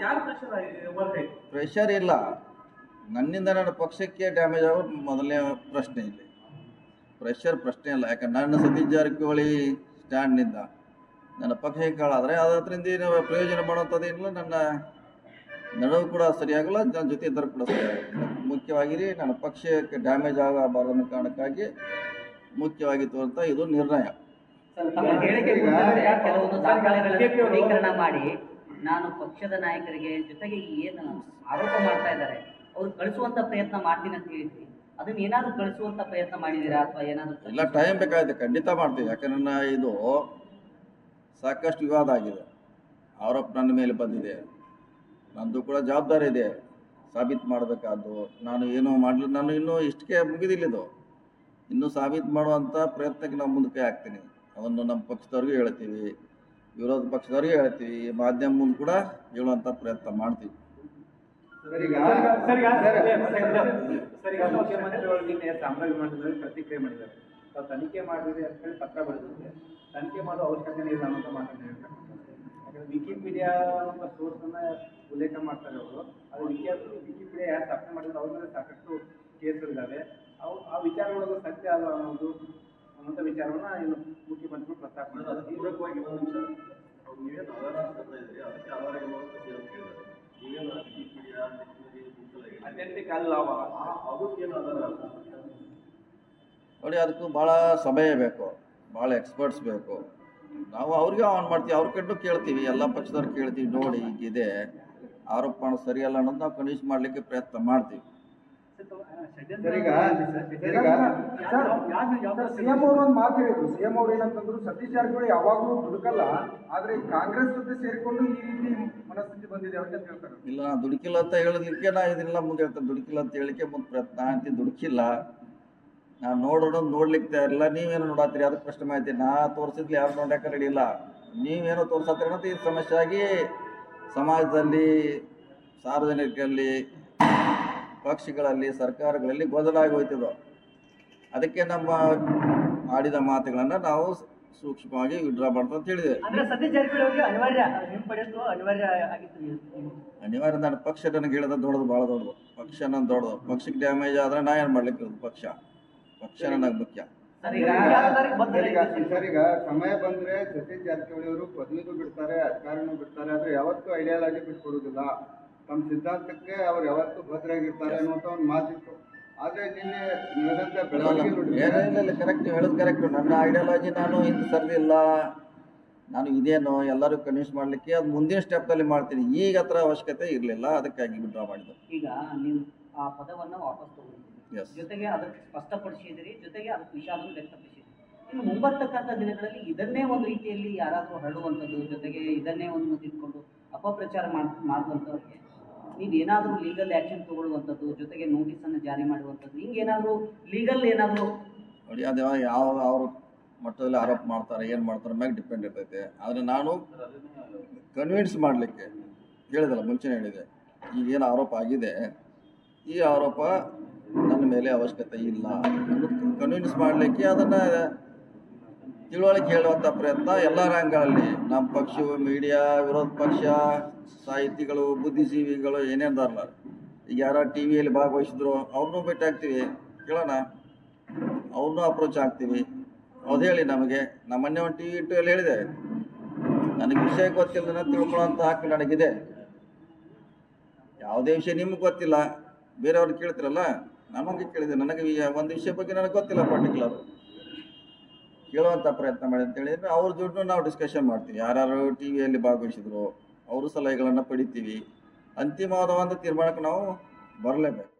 ಯಾರು pressure pressure ಇಲ್ಲ, ನನ್ನಿಂದ ನನ್ನ ಪಕ್ಷಕ್ಕೆ ಡ್ಯಾಮೇಜ್ ಆಗೋ ಮೊದಲನೇ ಪ್ರಶ್ನೆ ಇಲ್ಲಿ. ಪ್ರೆಷರ್ ಪ್ರಶ್ನೆ ಇಲ್ಲ, ಯಾಕಂದ್ರೆ ನನ್ನ ಸತೀಶ್ ಜಾರಕಿಹೊಳಿ ಸ್ಟ್ಯಾಂಡ್ನಿಂದ ನನ್ನ ಪಕ್ಷಕ್ಕೆ ಕಾಳಾದರೆ ಅದರಿಂದ ಏನು ಪ್ರಯೋಜನ ಮಾಡುವಂಥದ್ದೇನಿಲ್ಲ. ನನ್ನ ನಡುವು ಕೂಡ ಸರಿಯಾಗಲ್ಲ, ನನ್ನ ಜೊತೆ ಇದ್ದರೂ ಕೂಡ ಸರಿಯಾಗಲ್ಲ. ಮುಖ್ಯವಾಗಿ ನನ್ನ ಪಕ್ಷಕ್ಕೆ ಡ್ಯಾಮೇಜ್ ಆಗಬಾರದನ್ನ ಕಾರಣಕ್ಕಾಗಿ ಮುಖ್ಯವಾಗಿ ತೋರ್ತಾ ಇದು ನಿರ್ಣಯ. ಕೆಲವೊಂದು ದಾಖಲೆಗಳನ್ನು ಕ್ರೋಢೀಕರಣ ಮಾಡಿ ನಾನು ಪಕ್ಷದ ನಾಯಕರಿಗೆ ಜೊತೆಗೆ ಏನು ಆರೋಪ ಮಾಡ್ತಾ ಇದ್ದಾರೆ ಅವ್ರು ಕಳಿಸುವಂತ ಪ್ರಯತ್ನ ಮಾಡ್ತೀನಿ ಅಂತ ಹೇಳಿದ್ರಿ, ಅದನ್ನ ಏನಾದ್ರು ಕಳಿಸುವಂತ ಪ್ರಯತ್ನ ಮಾಡಿದೀರಾ ಅಥವಾ ಏನಾದ್ರು? ಇಲ್ಲ, ಟೈಮ್ ಬೇಕಾಗುತ್ತೆ, ಖಂಡಿತ ಮಾಡ್ತೀವಿ. ಯಾಕಂದ್ರೆ ಇದು ಸಾಕಷ್ಟು ವಿವಾದ ಆಗಿದೆ, ಆರೋಪ ನನ್ನ ಮೇಲೆ ಬಂದಿದೆ, ನಂದು ಕೂಡ ಜವಾಬ್ದಾರಿ ಇದೆ ಸಾಬೀತು ಮಾಡಬೇಕಾದ್ದು. ನಾನು ಏನೋ ಮಾಡಲಿ, ನಾನು ಇನ್ನೂ ಇಷ್ಟಕ್ಕೆ ಮುಗಿದಿಲ್ಲಿದ್ದು, ಇನ್ನೂ ಸಾಬೀತು ಮಾಡುವಂಥ ಪ್ರಯತ್ನಕ್ಕೆ ನಾವು ಮುಂದಕ್ಕೆ ಹಾಕ್ತೀನಿ. ಅದನ್ನು ನಮ್ಮ ಪಕ್ಷದವ್ರಿಗೂ ಹೇಳ್ತೀವಿ, ವಿರೋಧ ಪಕ್ಷದವ್ರಿಗೆ ಹೇಳ್ತೀವಿ, ಮಾಧ್ಯಮ ಮುಂದೆ ಕೂಡ ಹೇಳುವಂಥ ಪ್ರಯತ್ನ ಮಾಡ್ತೀವಿ. ಮುಖ್ಯಮಂತ್ರಿಗಳು ನಿನ್ನೆ ಸಾಮ್ರಾಜ್ಯ ಮಟ್ಟದಲ್ಲಿ ಪ್ರತಿಕ್ರಿಯೆ ಮಾಡಿದ್ದಾರೆ. ತಾವು ತನಿಖೆ ಮಾಡಿದ್ರೆ ಅಂತ ಹೇಳಿ ಪತ್ರ ಬರೆದಿದ್ದಾರೆ. ತನಿಖೆ ಮಾಡೋ ಅವಶ್ಯಕತೆ ಇಲ್ಲ ಅನ್ನೋ ಮಾತನ್ನು ಹೇಳ್ತಾರೆ. ಯಾಕಂದ್ರೆ ವಿಕಿಪೀಡಿಯಾ ಅನ್ನೋ ಸೋರ್ಸ್ ಅನ್ನ ಉಲ್ಲೇಖ ಮಾಡ್ತಾರೆ ಅವರು. ಅದು ವಿಕಿಪೀಡಿಯಾ ಯಾರು ಸ್ಥಾಪನೆ ಮಾಡಿದ್ರೆ ಅವ್ರ ಮೇಲೆ ಸಾಕಷ್ಟು ಕೇಸ್ಗಳಿದ್ದಾವೆ. ಆ ವಿಚಾರಗಳು ಸತ್ಯ ಅಲ್ಲ ಅನ್ನೋದು ಅನ್ನೋಂಥ ವಿಚಾರವನ್ನ ಇನ್ನು ಮುಖ್ಯಮಂತ್ರಿಗಳು ಪ್ರಸ್ತಾಪ ಮಾಡಿದ್ದಾರೆ. ಪೂರಕವಾಗಿ ನೀವೇನು ಅಥೆಂಟಿಕ್ ಅಲ್ಲ ನೋಡಿ, ಅದಕ್ಕೂ ಭಾಳ ಸಮಯ ಬೇಕು, ಭಾಳ ಎಕ್ಸ್ಪರ್ಟ್ಸ್ ಬೇಕು. ನಾವು ಅವ್ರಿಗೆ ಆನ್ ಮಾಡ್ತೀವಿ, ಅವ್ರ ಕಡೆ ಕೇಳ್ತೀವಿ, ಎಲ್ಲ ಪಕ್ಷದವ್ರು ಕೇಳ್ತೀವಿ. ನೋಡಿ ಹೀಗಿದೆ, ಆರೋಪ ಮಾಡೋದು ಸರಿಯಲ್ಲ ಅನ್ನೋದು ನಾವು ಕನ್ವಿನ್ಸ್ ಮಾಡಲಿಕ್ಕೆ ಪ್ರಯತ್ನ ಮಾಡ್ತೀವಿ. ಸಿಎಂ ಅವರು ಒಂದು ಮಾತು ಹೇಳಿದ್ರು. ಸಿಎಂ ಅವ್ರು ಏನಂತಂದ್ರು, ಸತೀಶ್ ಜಾರಕಿಹೊಳಿ ಯಾವಾಗಲೂ ದುಡುಕಲ್ಲ, ಆದ್ರೆ ಕಾಂಗ್ರೆಸ್ ಜೊತೆ ಸೇರಿಕೊಂಡು ಈ ರೀತಿ ಮನಸ್ಥಿತಿ ಬಂದಿದೆ ಅಂತ ಹೇಳ್ತಾರೆ. ಇಲ್ಲ, ನಾನು ದುಡುಕಿಲ್ಲ ಅಂತ ಹೇಳೋದಕ್ಕೆ ನಾ ಇದನ್ನೆಲ್ಲ ಮುಂದೆ ಹೇಳ್ತೇನೆ. ದುಡುಕಿಲ್ಲ ಅಂತ ಹೇಳಿಕೆ ಮುಂದೆ ಪ್ರಯತ್ನ ಅಂತ ದುಡುಕಿಲ್ಲ. ನಾನು ನೋಡ್ಲಿಕ್ಕೆ ತಯಾರಿಲ್ಲ, ನೀವೇನೋ ನೋಡತ್ತೀರಿ, ಅದಕ್ಕೆ ಪ್ರಶ್ನೆ ಮಾಹಿತಿ. ನಾ ತೋರಿಸಿದ್ಲಿ ಯಾರು ನೋಡಕ್ಕೆ ರೆಡಿ ಇಲ್ಲ, ನೀವೇನೋ ತೋರ್ಸತ್ತೀರಿ ಅನ್ನೋದು ಈ ಸಮಸ್ಯೆ ಆಗಿ ಸಮಾಜದಲ್ಲಿ, ಸಾರ್ವಜನಿಕರಲ್ಲಿ, ಪಕ್ಷಗಳಲ್ಲಿ, ಸರ್ಕಾರಗಳಲ್ಲಿ ಗೊಂದಲ ಆಗಿ ಹೋಯ್ತಿದ್ದೋ. ಅದಕ್ಕೆ ನಮ್ಮ ಆಡಿದ ಮಾತುಗಳನ್ನು ನಾವು ಸೂಕ್ಷ್ಮವಾಗಿ ವಿಡ್ರಾ ಮಾಡ್ತಾ ಅಂತ ಹೇಳಿದೆ. ಅನಿವಾರ್ಯ. ನನ್ನ ಪಕ್ಷ ನನಗೆ ಹೇಳಿದ ದೊಡ್ಡದು, ಭಾಳ ದೊಡ್ಡದು ಪಕ್ಷ, ನನ್ನ ದೊಡ್ಡದು. ಪಕ್ಷಕ್ಕೆ ಡ್ಯಾಮೇಜ್ ಆದರೆ ನಾ ಏನು ಮಾಡ್ಲಿಕ್ಕೆ ಪಕ್ಷ ನನಗೆ ಮುಖ್ಯ. ಸರ್, ಈಗ ಸಮಯ ಬಂದ್ರೆ ಸತೀಶ್ ಜಾರಕಿಹೊಳಿ ಅವರು ಪದವಿಗೂ ಬಿಡ್ತಾರೆ, ಅಧಿಕಾರನೂ ಬಿಡ್ತಾರೆ, ಆದ್ರೆ ಯಾವತ್ತೂ ಐಡಿಯಾಲಜಿ ಬಿಟ್ಕೊಡುದಿಲ್ಲ. ತಮ್ಮ ಸಿದ್ಧಾಂತಕ್ಕೆ ಅವ್ರು ಯಾವತ್ತೂ ಭದ್ರಾಗಿರ್ತಾರೆ ಅನ್ನುವಂಥ ಒಂದು ಮಾತಿತ್ತು. ಆದ್ರೆ ನಿನ್ನೆ ನಡೆದಂತ ಬೆಳವಣಿಗೆ ಕರೆಕ್ಟ್, ಹೇಳೋದು ಕರೆಕ್ಟು. ನನ್ನ ಐಡಿಯಾಲಜಿ ನಾನು ಹಿಂದೆ ಸರಿದಿಲ್ಲ, ನಾನು ಇದೇನೋ ಎಲ್ಲರೂ ಕನ್ವಿನ್ಸ್ ಮಾಡಲಿಕ್ಕೆ ಅದು ಮುಂದಿನ ಸ್ಟೆಪ್ನಲ್ಲಿ ಮಾಡ್ತೀನಿ. ಈಗ ಹತ್ರ ಅವಶ್ಯಕತೆ ಇರಲಿಲ್ಲ, ಅದಕ್ಕಾಗಿ ವಿಡ್ರಾ ಮಾಡಿದ್ದು. ಈಗ ನೀವು ಆ ಪದವನ್ನು ವಾಪಸ್ ತಗೊಂಡಿದ್ದೀರಿ, ಜೊತೆಗೆ ಅದಕ್ಕೆ ಸ್ಪಷ್ಟಪಡಿಸಿದಿರಿ, ಜೊತೆಗೆ ಅದಕ್ಕೆ ವಿಷಾದವನ್ನು ವ್ಯಕ್ತಪಡಿಸಿದಿರಿ. ಇನ್ನು ಮುಂಬರ್ತಕ್ಕಂಥ ದಿನಗಳಲ್ಲಿ ಇದನ್ನೇ ಒಂದು ರೀತಿಯಲ್ಲಿ ಯಾರಾದರೂ ಹರಡುವಂಥದ್ದು, ಜೊತೆಗೆ ಇದನ್ನೇ ಒಂದು ಮುಂದಿಟ್ಕೊಂಡು ಅಪಪ್ರಚಾರ ಮಾಡುವಂಥವ್ರಿಗೆ ನೀವೇನಾದರೂ ಲೀಗಲ್ ಆ್ಯಕ್ಷನ್ ತಗೊಳ್ಳುವಂಥದ್ದು, ಜೊತೆಗೆ ನೋಟಿಸನ್ನು ಜಾರಿ ಮಾಡುವಂಥದ್ದು, ಹಿಂಗೇನಾದರೂ ಲೀಗಲ್ ಏನಾದರೂ ನೋಡಿ, ಅದು ಯಾವ ಅವ್ರ ಮಟ್ಟದಲ್ಲಿ ಆರೋಪ ಮಾಡ್ತಾರೆ, ಏನು ಮಾಡ್ತಾರೆ ಮ್ಯಾಗ ಡಿಪೆಂಡ್ ಇರ್ತೈತೆ. ಆದರೆ ನಾನು ಕನ್ವಿನ್ಸ್ ಮಾಡಲಿಕ್ಕೆ ಹೇಳಿದಲ್ಲ, ಮುಂಚೆನೇ ಹೇಳಿದೆ, ಈಗೇನು ಆರೋಪ ಆಗಿದೆ, ಈ ಆರೋಪ ನನ್ನ ಮೇಲೆ ಅವಶ್ಯಕತೆ ಇಲ್ಲ ಅನ್ನೋದು ಕನ್ವಿನ್ಸ್ ಮಾಡಲಿಕ್ಕೆ ಅದನ್ನು ತಿಳುವಳಿಕೆ ಹೇಳುವಂಥ ಪ್ರಯತ್ನ ಎಲ್ಲ ರಂಗಗಳಲ್ಲಿ, ನಮ್ಮ ಪಕ್ಷ, ಮೀಡಿಯಾ, ವಿರೋಧ ಪಕ್ಷ, ಸಾಹಿತಿಗಳು, ಬುದ್ಧಿಜೀವಿಗಳು ಏನೇನದಾರಲ್ಲ, ಈಗ ಯಾರು ಟಿ ವಿಯಲ್ಲಿ ಭಾಗವಹಿಸಿದ್ರು ಅವ್ರನ್ನೂ ಭೇಟಿ ಆಗ್ತೀವಿ, ಕೇಳೋಣ, ಅವ್ರನ್ನೂ ಅಪ್ರೋಚ್ ಆಗ್ತೀವಿ. ಅದು ಹೇಳಿ ನಮಗೆ. ನಮ್ಮ ಮೊನ್ನೆ ಒಂದು ಟಿ ವಿ ಇಂಟರ್ವ್ಯೂಲ್ಲಿ ಹೇಳಿದೆ, ನನಗೆ ವಿಷಯ ಗೊತ್ತಿಲ್ಲ ತಿಳ್ಕೊಳ್ಳೋಂಥ ಹಕ್ಕು ನನಗಿದೆ. ಯಾವುದೇ ವಿಷಯ ನಿಮ್ಗೆ ಗೊತ್ತಿಲ್ಲ, ಬೇರೆಯವ್ರಿಗೆ ಕೇಳ್ತಿರಲ್ಲ, ನಮಗೆ ಕೇಳಿದೆ, ನನಗೆ ಒಂದು ವಿಷಯ ಬಗ್ಗೆ ನನಗೆ ಗೊತ್ತಿಲ್ಲ ಪರ್ಟಿಕ್ಯುಲರ್, ಕೇಳುವಂಥ ಪ್ರಯತ್ನ ಮಾಡಿ ಅಂತ ಹೇಳಿದ್ರೆ ಅವ್ರ ಜೊತೆ ನಾವು ಡಿಸ್ಕಷನ್ ಮಾಡ್ತೀವಿ. ಯಾರು ಟಿ ವಿಯಲ್ಲಿ ಭಾಗವಹಿಸಿದ್ರು ಅವ್ರ ಸಲಹೆಗಳನ್ನು ಪಡಿತೀವಿ. ಅಂತಿಮವಾದ ಒಂದು ತೀರ್ಮಾನಕ್ಕೆ ನಾವು ಬರಲೇಬೇಕು.